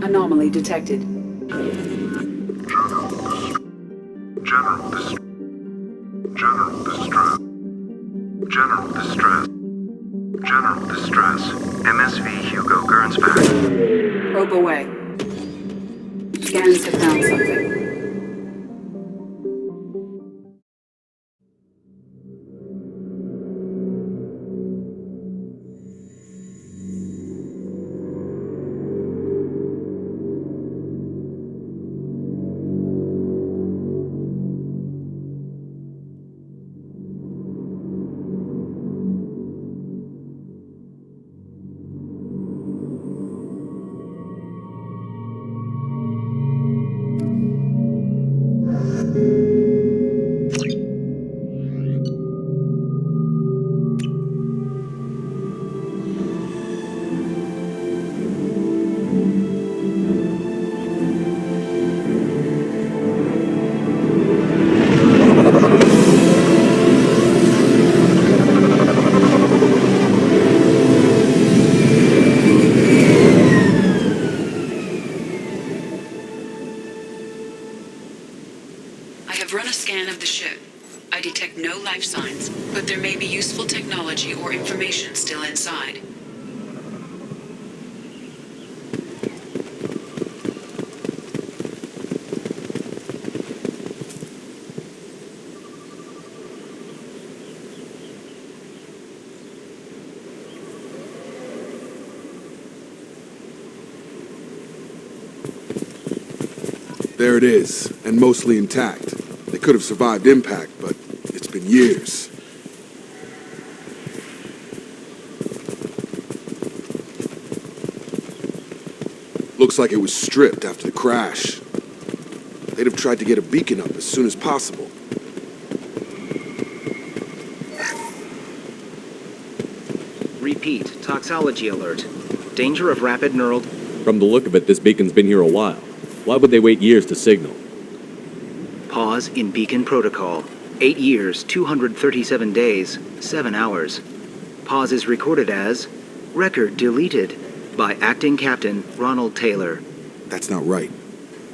Anomaly detected. General distress. MSV Hugo Gernsback. Probe away. Scans have found something. I detect no life signs, but there may be useful technology or information still inside. There it is, and mostly intact. They could have survived impact, but it's been years. Looks like it was stripped after the crash. They'd have tried to get a beacon up as soon as possible. Repeat, toxology alert. Danger of rapid neural... From the look of it, this beacon's been here a while. Why would they wait years to signal? Pause in beacon protocol. 8 years, 237 days, 7 hours. Pause is recorded as... Record deleted by Acting Captain Ronald Taylor. That's not right.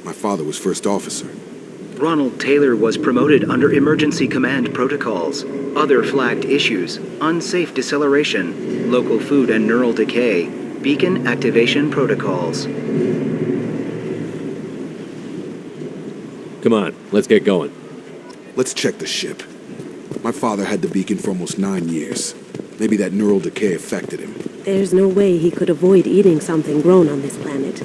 My father was first officer. Ronald Taylor was promoted under emergency command protocols. Other flagged issues: unsafe deceleration, local food and neural decay, beacon activation protocols. Come on, let's get going. Let's check the ship. My father had the beacon for almost 9 years. Maybe that neural decay affected him. There's no way he could avoid eating something grown on this planet.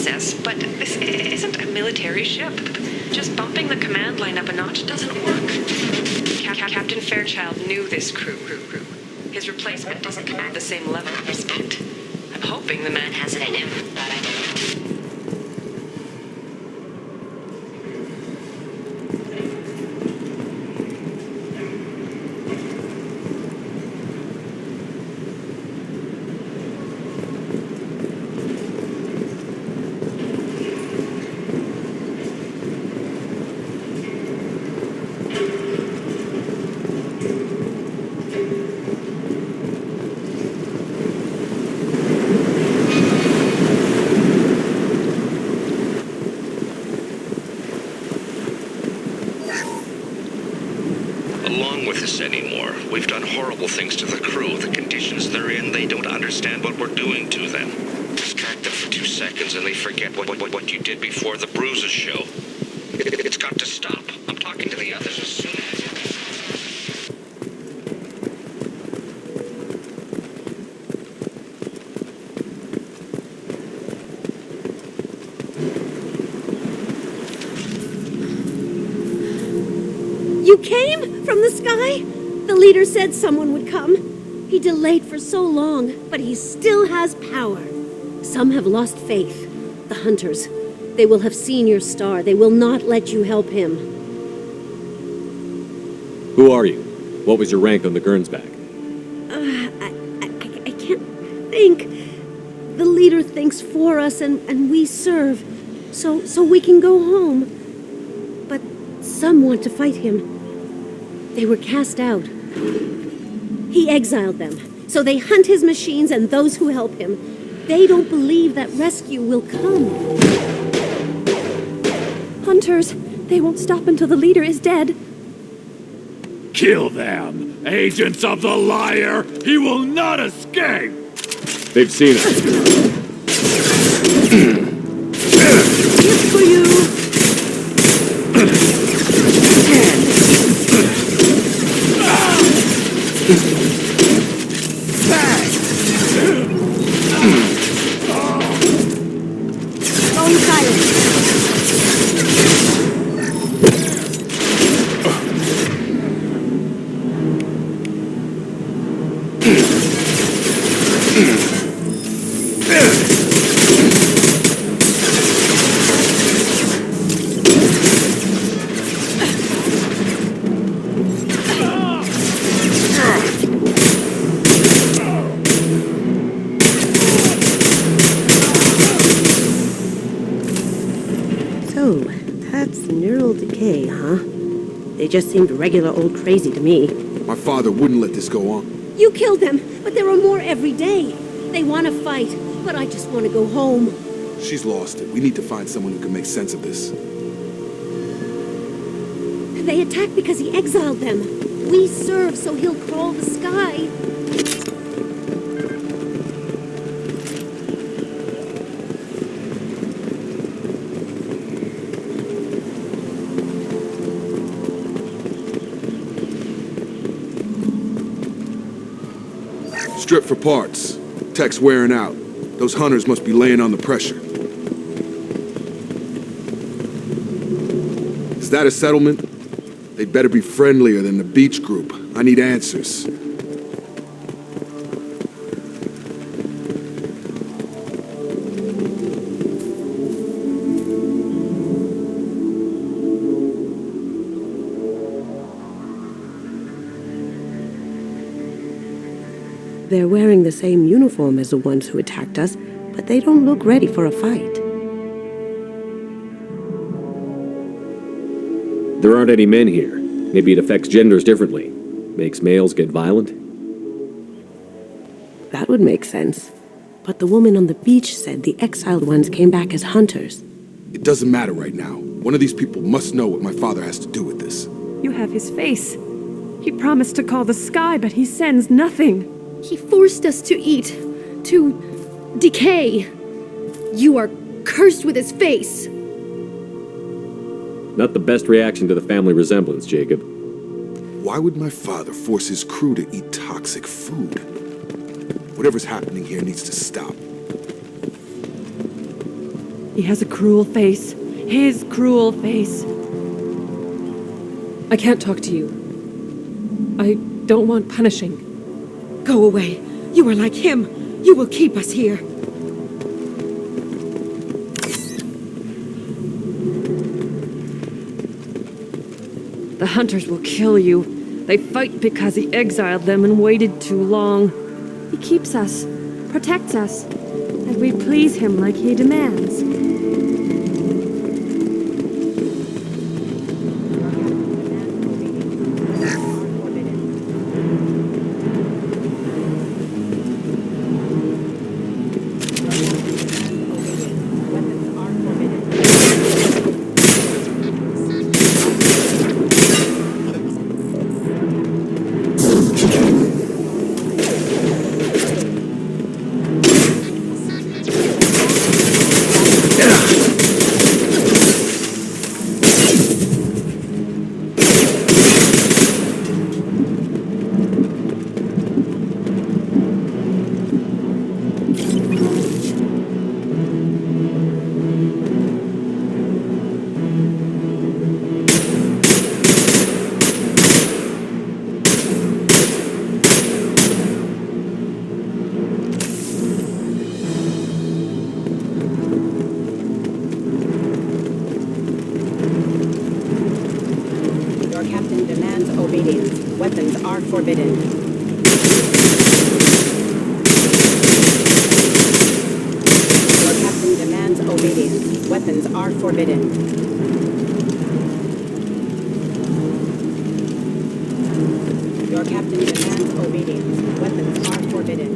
process, but this isn't a military ship. Just bumping the command line up a notch doesn't work. Captain Fairchild knew this crew. His replacement doesn't command the same level of respect. I'm hoping the man has it in him, but I don't. Anymore. We've done horrible things to the crew. The conditions they're in, they don't understand what we're doing to them. Distract them for 2 seconds and they forget what you did before the bruises show. It's got to stop. I'm talking to the others as soon as... You came from the sky? The leader said someone would come. He delayed for so long, but he still has power. Some have lost faith. The hunters. They will have seen your star. They will not let you help him. Who are you? What was your rank on the Gernsback? I can't think. The leader thinks for us and we serve. So we can go home. But some want to fight him. They were cast out. He exiled them, so they hunt his machines and those who help him. They don't believe that rescue will come. Hunters, they won't stop until the leader is dead. Kill them! Agents of the liar! He will not escape! They've seen us. Gift for you! 10. Going silent. Decay, huh? They just seemed regular old crazy to me. My father wouldn't let this go on. You killed them, but there are more every day. They want to fight, but I just want to go home. She's lost it. We need to find someone who can make sense of this. They attacked because he exiled them. We serve so he'll crawl the sky. Strip for parts. Tech's wearing out. Those hunters must be laying on the pressure. Is that a settlement? They'd better be friendlier than the beach group. I need answers. They're wearing the same uniform as the ones who attacked us, but they don't look ready for a fight. There aren't any men here. Maybe it affects genders differently. Makes males get violent? That would make sense. But the woman on the beach said the exiled ones came back as hunters. It doesn't matter right now. One of these people must know what my father has to do with this. You have his face. He promised to call the sky, but he sends nothing. He forced us to eat, to decay. You are cursed with his face. Not the best reaction to the family resemblance, Jacob. Why would my father force his crew to eat toxic food? Whatever's happening here needs to stop. He has a cruel face. His cruel face. I can't talk to you. I don't want punishing. Go away. You are like him. You will keep us here. The hunters will kill you. They fight because he exiled them and waited too long. He keeps us, protects us, and we please him like he demands. Forbidden. Your captain demands obedience. Weapons are forbidden. Your captain demands obedience. Weapons are forbidden. Your captain demands obedience. Weapons are forbidden.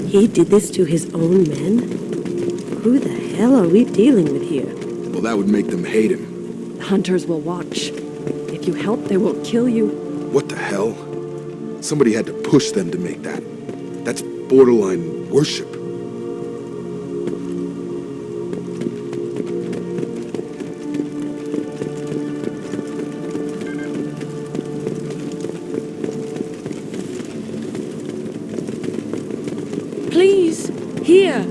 He did this to his own men? Who the hell are we dealing with here? Well, that would make them hate him. The hunters will watch. If you help, they will kill you. What the hell? Somebody had to push them to make that. That's borderline worship. Please, here.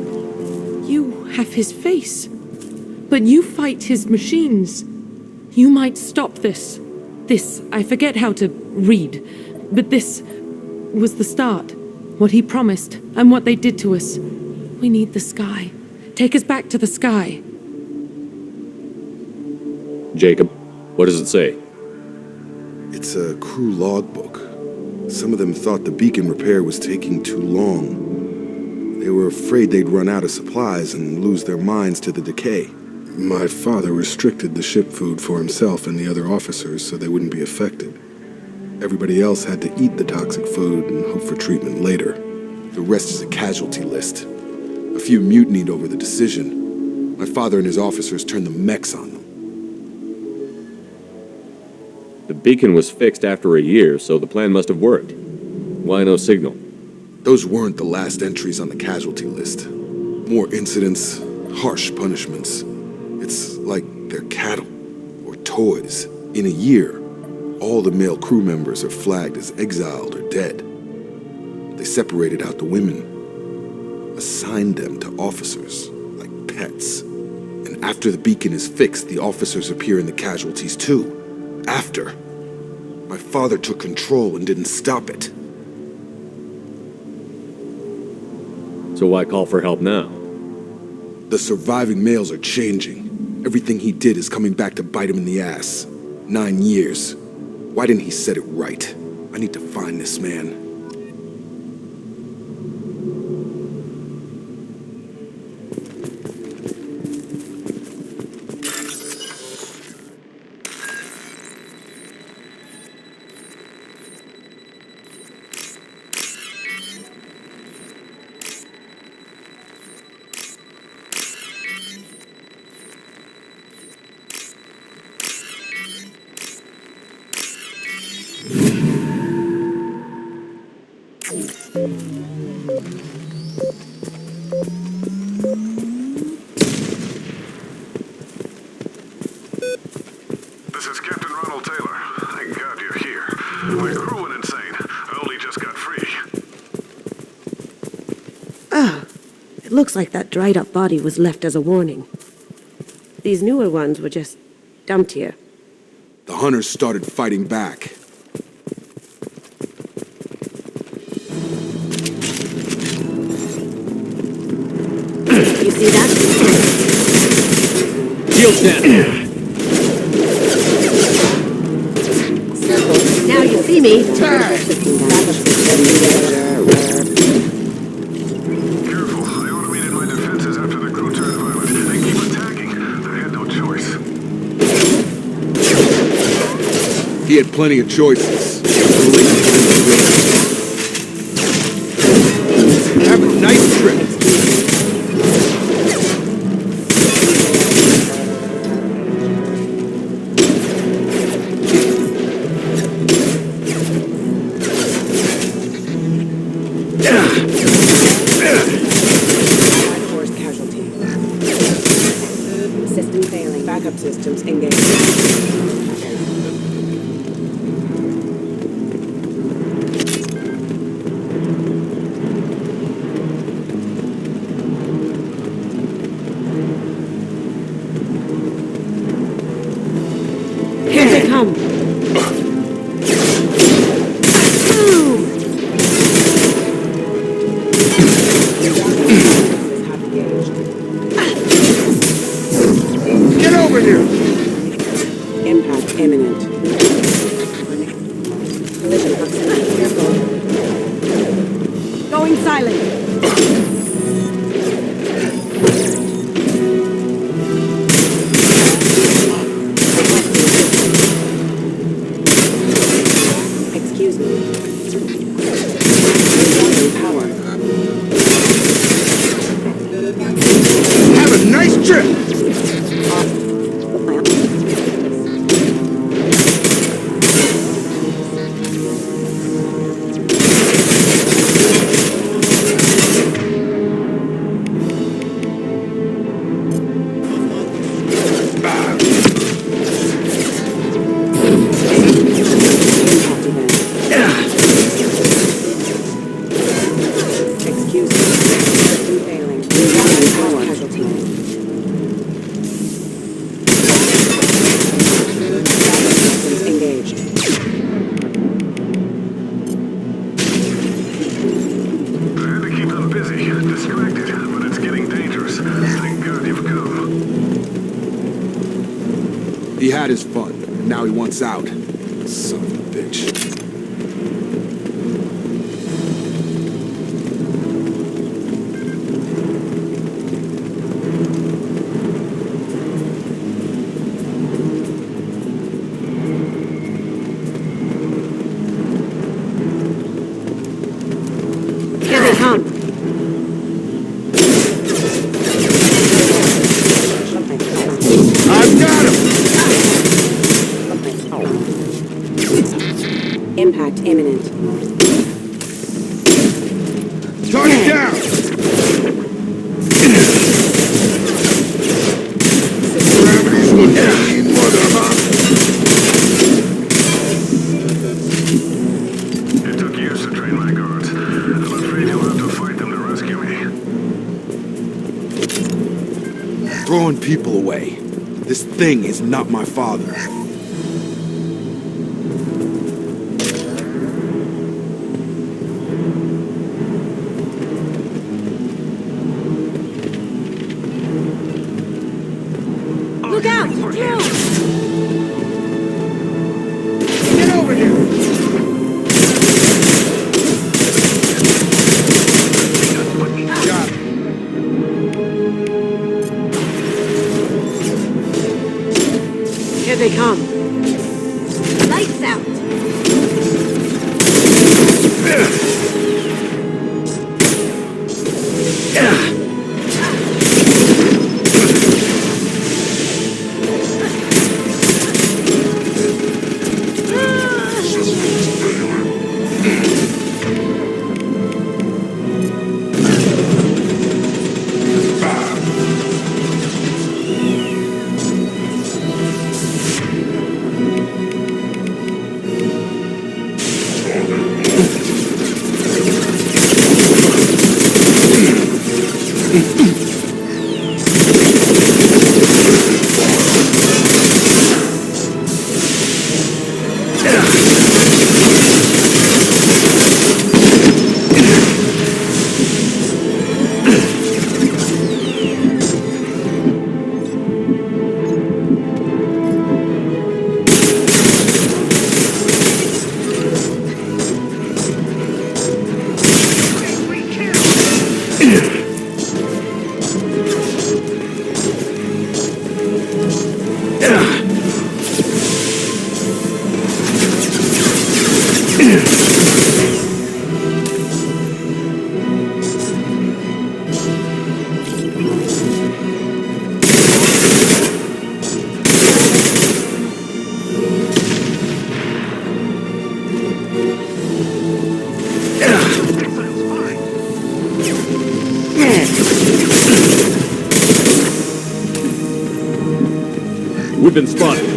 You have his face. But you fight his machines. You might stop this. This, I forget how to read. But this was the start. What he promised, and what they did to us. We need the sky. Take us back to the sky. Jacob, what does it say? It's a crew logbook. Some of them thought the beacon repair was taking too long. They were afraid they'd run out of supplies and lose their minds to the decay. My father restricted the ship food for himself and the other officers so they wouldn't be affected. Everybody else had to eat the toxic food and hope for treatment later. The rest is a casualty list. A few mutinied over the decision. My father and his officers turned the mechs on them. The beacon was fixed after a year, so the plan must have worked. Why no signal? Those weren't the last entries on the casualty list. More incidents, harsh punishments. It's like they're cattle or toys. In a year, all the male crew members are flagged as exiled or dead. They separated out the women, assigned them to officers, like pets. And after the beacon is fixed, the officers appear in the casualties too. After. My father took control and didn't stop it. So why call for help now? The surviving males are changing. Everything he did is coming back to bite him in the ass. 9 years. Why didn't he set it right? I need to find this man. This is Captain Ronald Taylor. Thank God you're here. My crew went insane. Looks like that dried-up body was left as a warning. These newer ones were just dumped here. The hunters started fighting back. You see that? Shield 10! Now you see me. Careful, I automated my defenses after the crew turned violent. They keep attacking. They had no choice. He had plenty of choices. Have a nice trip. Force casualty. System failing. Backup systems engaged. Here they come. Get over here! Impact imminent. Collision proximity. Careful. Going silent. Excuse me. Power. Have a nice trip! Excuse me. System failing. Power casualty. Systems engaged. I had to keep them busy, distracted, but it's getting dangerous. Thank God you've come. He had his fun, and now he wants out. Son of a bitch. Here they come. I've got him! Impact imminent. Target down! Gravity's what you need, mother, huh? It took years to train my guards. I'm afraid you'll have to fight them to rescue me. Throwing people away. This thing is not my father. Look out! Drill! Get over here! Got it. Here they come. Lights out. We've been spotted.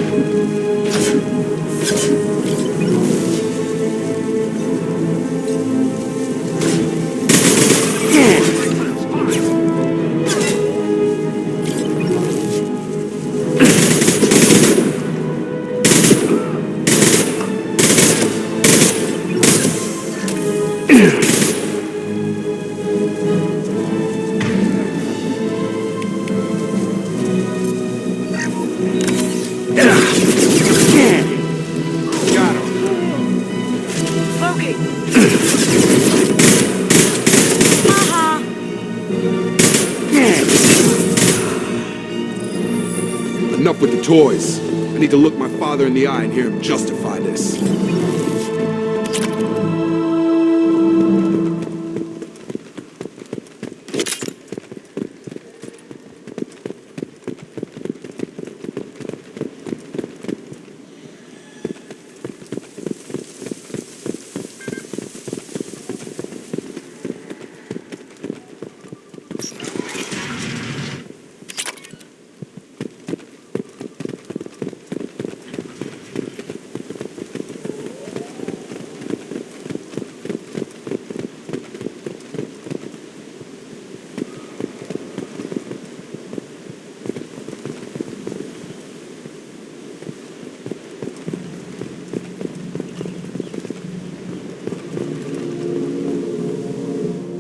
Enough with the toys. I need to look my father in the eye and hear him justify this.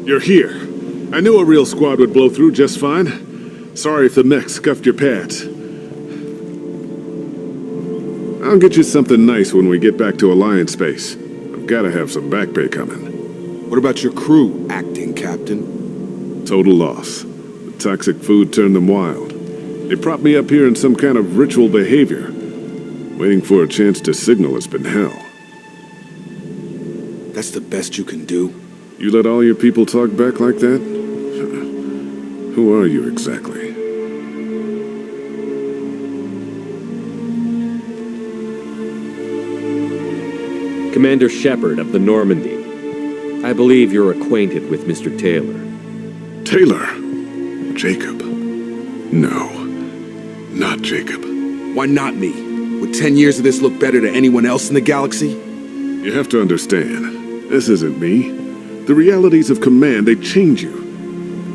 You're here. I knew a real squad would blow through just fine. Sorry if the mech scuffed your pads. I'll get you something nice when we get back to Alliance space. I've gotta have some back pay coming. What about your crew, acting captain? Total loss. The toxic food turned them wild. They propped me up here in some kind of ritual behavior. Waiting for a chance to signal has been hell. That's the best you can do? You let all your people talk back like that? Who are you exactly? Commander Shepard of the Normandy. I believe you're acquainted with Mr. Taylor. Taylor? Jacob? No, not Jacob. Why not me? Would 10 years of this look better to anyone else in the galaxy? You have to understand, this isn't me. The realities of command, they change you.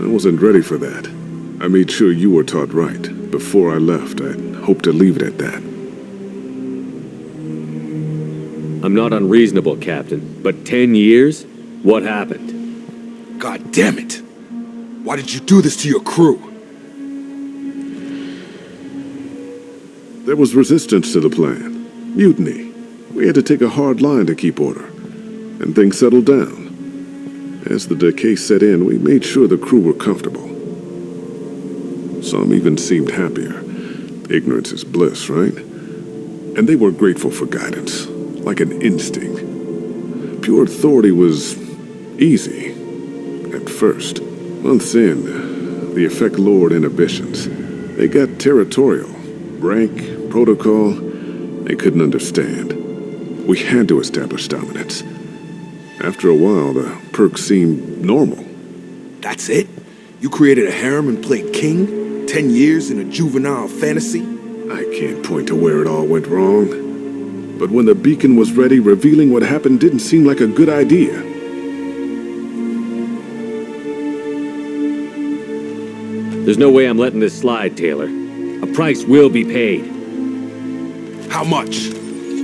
I wasn't ready for that. I made sure you were taught right. Before I left, I hoped to leave it at that. I'm not unreasonable, Captain, but 10 years? What happened? God damn it! Why did you do this to your crew? There was resistance to the plan. Mutiny. We had to take a hard line to keep order. And things settled down. As the decay set in, we made sure the crew were comfortable. Some even seemed happier. Ignorance is bliss, right? And they were grateful for guidance, like an instinct. Pure authority was easy, at first. Months in, the effect lowered inhibitions. They got territorial. Rank, protocol, they couldn't understand. We had to establish dominance. After a while, the perks seemed normal. That's it? You created a harem and played king? 10 years in a juvenile fantasy? I can't point to where it all went wrong. But when the beacon was ready, revealing what happened didn't seem like a good idea. There's no way I'm letting this slide, Taylor. A price will be paid. How much?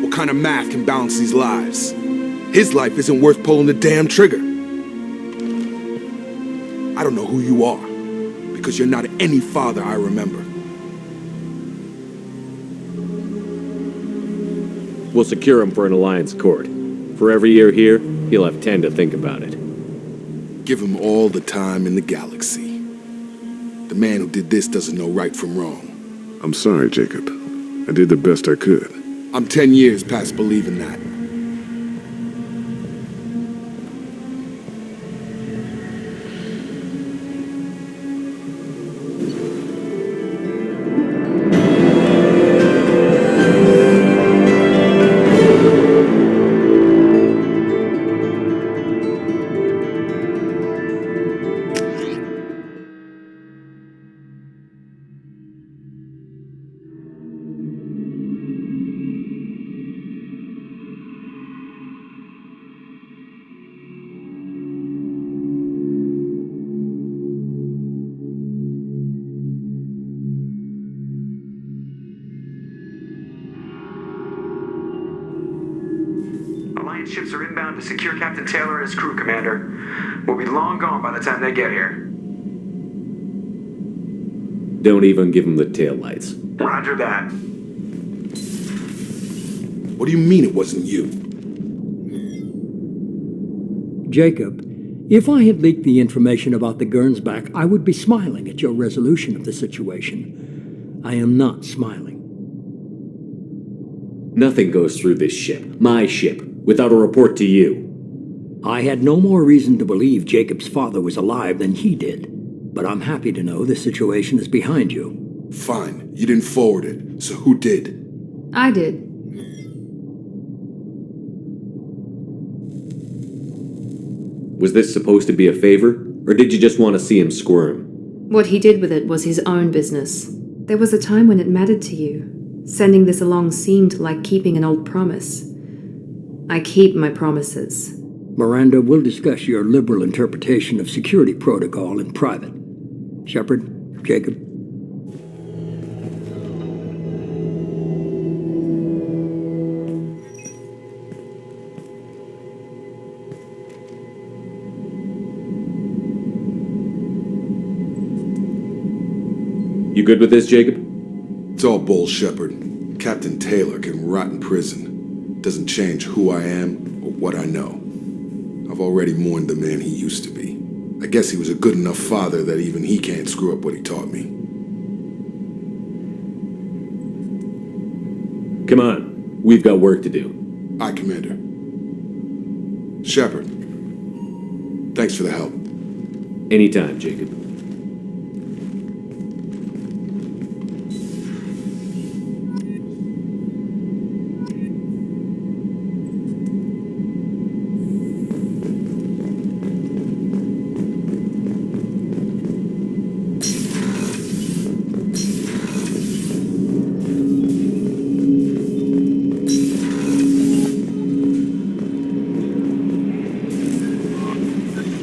What kind of math can balance these lives? His life isn't worth pulling the damn trigger. I don't know who you are, because you're not any father I remember. We'll secure him for an alliance court. For every year here, he'll have 10 to think about it. Give him all the time in the galaxy. The man who did this doesn't know right from wrong. I'm sorry, Jacob. I did the best I could. I'm 10 years past believing that. Alliance ships are inbound to secure Captain Taylor and his crew, Commander. We'll be long gone by the time they get here. Don't even give him the taillights. Roger that. What do you mean it wasn't you? Jacob, if I had leaked the information about the Gernsback, I would be smiling at your resolution of the situation. I am not smiling. Nothing goes through this ship, my ship, without a report to you. I had no more reason to believe Jacob's father was alive than he did. But I'm happy to know the situation is behind you. Fine. You didn't forward it, so who did? I did. Was this supposed to be a favor, or did you just want to see him squirm? What he did with it was his own business. There was a time when it mattered to you. Sending this along seemed like keeping an old promise. I keep my promises. Miranda, we'll discuss your liberal interpretation of security protocol in private. Shepard, Jacob. You good with this, Jacob? It's all bull, Shepard. Captain Taylor can rot in prison. Doesn't change who I am or what I know. I've already mourned the man he used to be. I guess he was a good enough father that even he can't screw up what he taught me. Come on, we've got work to do. Aye, Commander. Shepard, thanks for the help. Anytime, Jacob.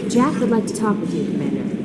Jack would like to talk with you, Commander.